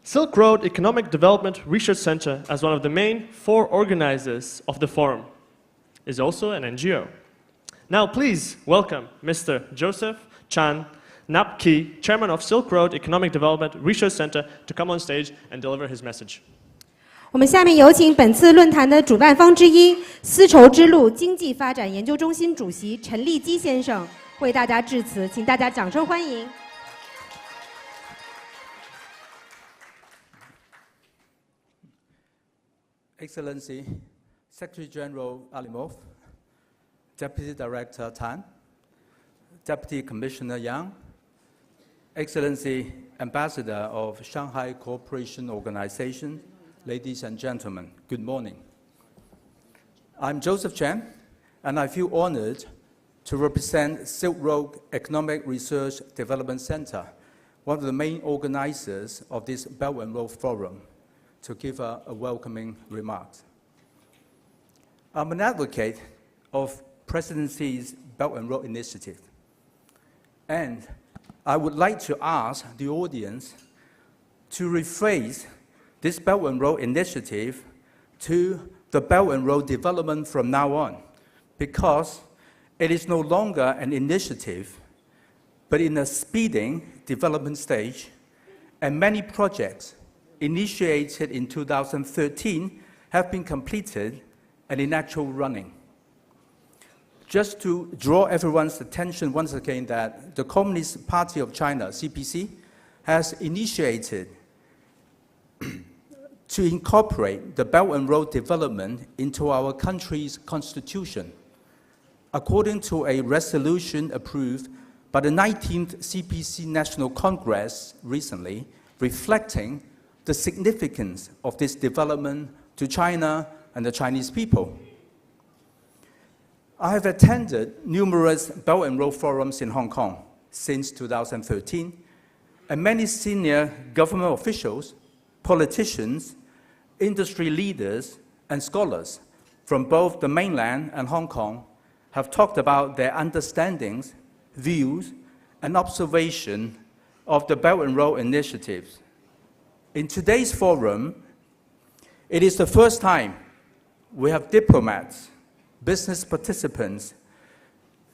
Silk Road Economic Development Research Center, as one of the main 4 organizers of the forum, is also an NGO. Now please welcome Mr. Joseph Chan Nap Ki, Chairman of Silk Road Economic Development Research Center, to come on stage and deliver his message. 我们下面有请本次论坛的主办方之一丝绸之路经济发展研究中心主席陈立基先生为大家致辞，请大家掌声欢迎。Excellency, Secretary General Alimov, Deputy Director Tan, Deputy Commissioner Yang, Excellency Ambassador of Shanghai Cooperation Organization, ladies and gentlemen, good morning. I'm Joseph Chan, and I feel honored to represent Silk Road Economic Research Development Center, one of the main organizers of this Belt and Road Forum, to give a welcoming remark. I'm an advocate of Presidency's Belt and Road Initiative, and I would like to ask the audience to rephrase this Belt and Road Initiative to the Belt and Road development from now on, because it is no longer an initiative, but in a speeding development stage, and many projects initiated in 2013 have been completed and in actual running. Just to draw everyone's attention once again that the Communist Party of China, CPC, has initiated to incorporate the Belt and Road development into our country's constitution, according to a resolution approved by the 19th CPC National Congress recently, reflecting the significance of this development to China and the Chinese people. I have attended numerous Belt and Road forums in Hong Kong since 2013, and many senior government officials, politicians, industry leaders, and scholars from both the mainland and Hong Kong have talked about their understandings, views, and observation of the Belt and Road initiatives. In today's forum, it is the first time we have diplomats, business participants,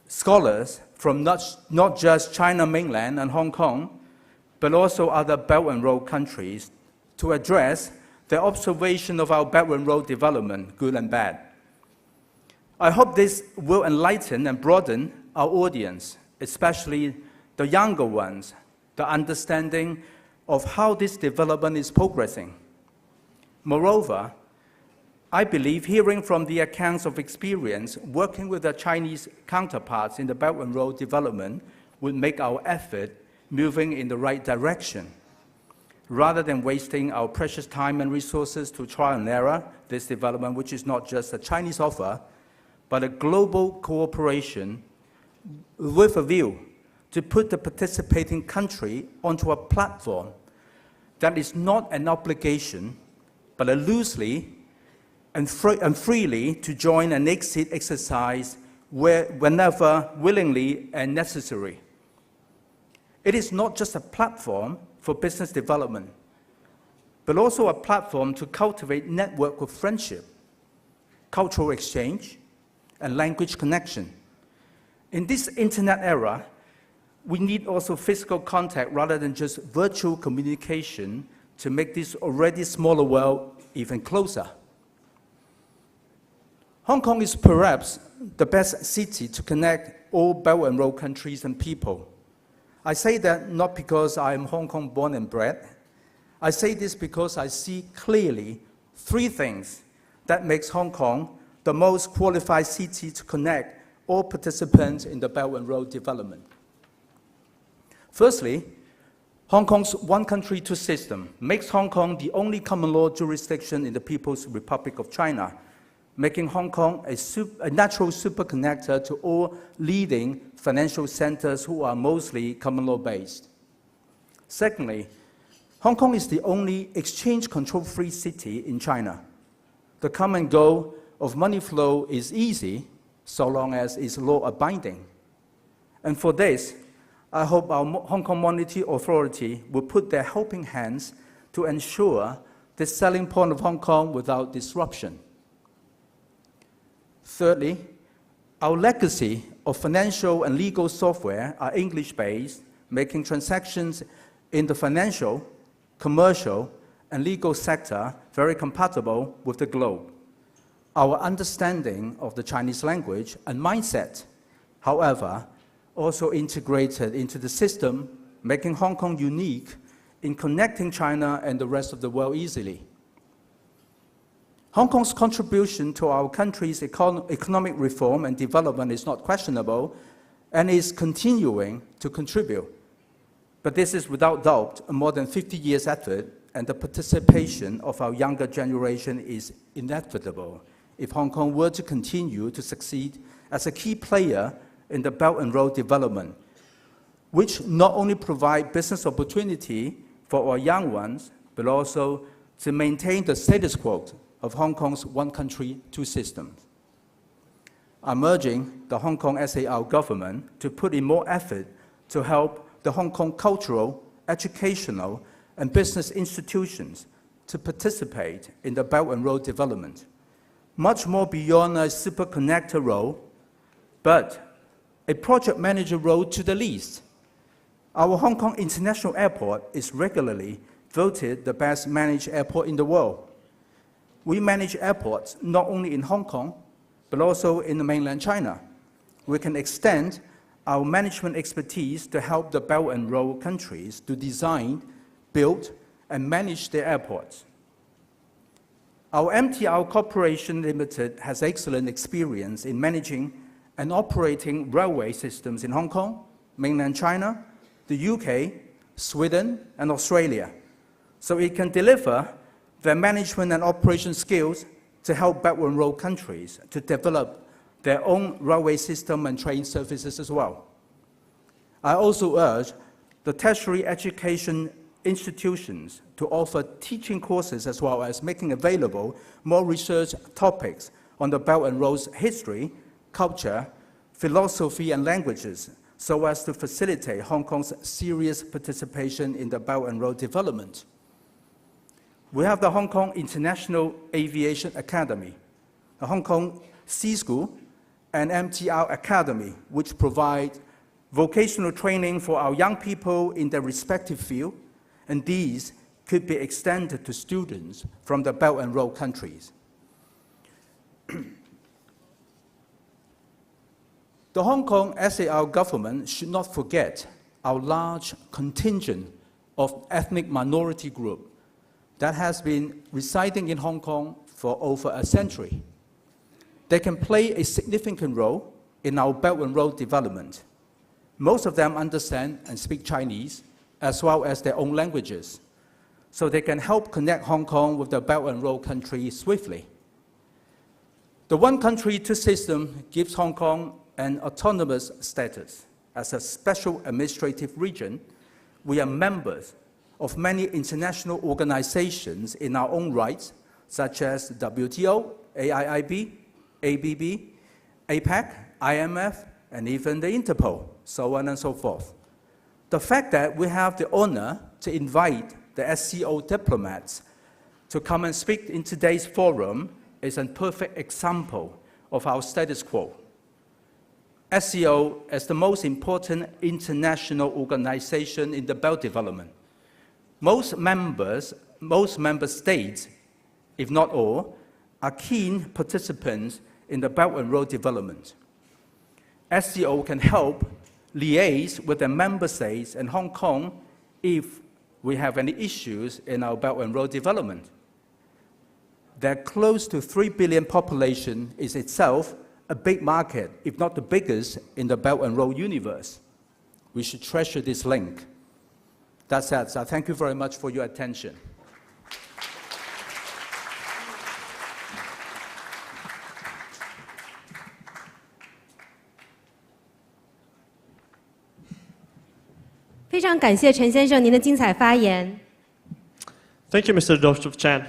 scholars from not just China mainland and Hong Kong, but also other Belt and Road countries to address the observation of our Belt and Road development, good and bad. I hope this will enlighten and broaden our audience, especially the younger ones, the understanding of how this development is progressing. Moreover, I believe hearing from the accounts of experience working with the Chinese counterparts in the Belt and Road development would make our effort moving in the right direction, rather than wasting our precious time and resources to try and error this development, which is not just a Chinese offer, but a global cooperation with a view to put the participating country onto a platform that is not an obligation, but a loosely and freely to join an exit exercise whenever willingly and necessary. It is not just a platform for business development, but also a platform to cultivate network of friendship, cultural exchange, and language connection. In this internet era, we need also physical contact rather than just virtual communication to make this already smaller world even closer. Hong Kong is perhaps the best city to connect all Belt and Road countries and people. I say that not because I am Hong Kong born and bred. I say this because I see clearly 3 things that makes Hong Kong the most qualified city to connect all participants in the Belt and Road development. Firstly, Hong Kong's one country, two system makes Hong Kong the only common law jurisdiction in the People's Republic of China, making Hong Kong a natural super connector to all leading financial centers who are mostly common law based. Secondly, Hong Kong is the only exchange control free city in China. The come and go of money flow is easy so long as it's law abiding. And for this, I hope our Hong Kong Monetary Authority will put their helping hands to ensure the selling point of Hong Kong without disruption. Thirdly, our legacy of financial and legal software are English-based, making transactions in the financial, commercial, and legal sector very compatible with the globe. Our understanding of the Chinese language and mindset, however, also integrated into the system, making Hong Kong unique in connecting China and the rest of the world easily. Hong Kong's contribution to our country's economic reform and development is not questionable and is continuing to contribute. But this is without doubt a more than 50 years effort, and the participation of our younger generation is inevitable if Hong Kong were to continue to succeed as a key player in the Belt and Road development, which not only provide business opportunity for our young ones, but also to maintain the status quo of Hong Kong's one country, two systems. I'm urging the Hong Kong SAR government to put in more effort to help the Hong Kong cultural, educational, and business institutions to participate in the Belt and Road development, much more beyond a super connector role, but a project manager role to the least. Our Hong Kong International Airport is regularly voted the best managed airport in the world. We manage airports not only in Hong Kong, but also in the mainland China. We can extend our management expertise to help the Belt and Road countries to design, build, and manage their airports. Our MTR Corporation Limited has excellent experience in managing and operating railway systems in Hong Kong, mainland China, the UK, Sweden, and Australia, so it can deliver their management and operation skills to help Belt and Road countries to develop their own railway system and train services as well. I also urge the tertiary education institutions to offer teaching courses as well as making available more research topics on the Belt and Road's history, culture, philosophy, and languages, so as to facilitate Hong Kong's serious participation in the Belt and Road development. We have the Hong Kong International Aviation Academy, the Hong Kong Sea School, and MTR Academy, which provide vocational training for our young people in their respective field, and these could be extended to students from the Belt and Road countries. The Hong Kong SAR government should not forget our large contingent of ethnic minority group that has been residing in Hong Kong for over a century. They can play a significant role in our Belt and Road development. Most of them understand and speak Chinese, as well as their own languages, so they can help connect Hong Kong with the Belt and Road countries swiftly. The one country, two system gives Hong Kong an autonomous status. As a special administrative region, we are members of many international organizations in our own rights, such as WTO, AIIB, ABB, APEC, IMF, and even the Interpol, so on and so forth. The fact that we have the honor to invite the SCO diplomats to come and speak in today's forum is a perfect example of our status quo. SCO is the most important international organization in the Belt development. Most member states, if not all, are keen participants in the Belt and Road development. SCO can help liaise with the member states and Hong Kong if we have any issues in our Belt and Road development. Their close to 3 billion population is itself a big market, if not the biggest in the Belt and Road universe. We should treasure this link. That said, so thank you very much for your attention.非常感谢陈先生您的精彩发言。 Thank you, Mr. Joseph Chan.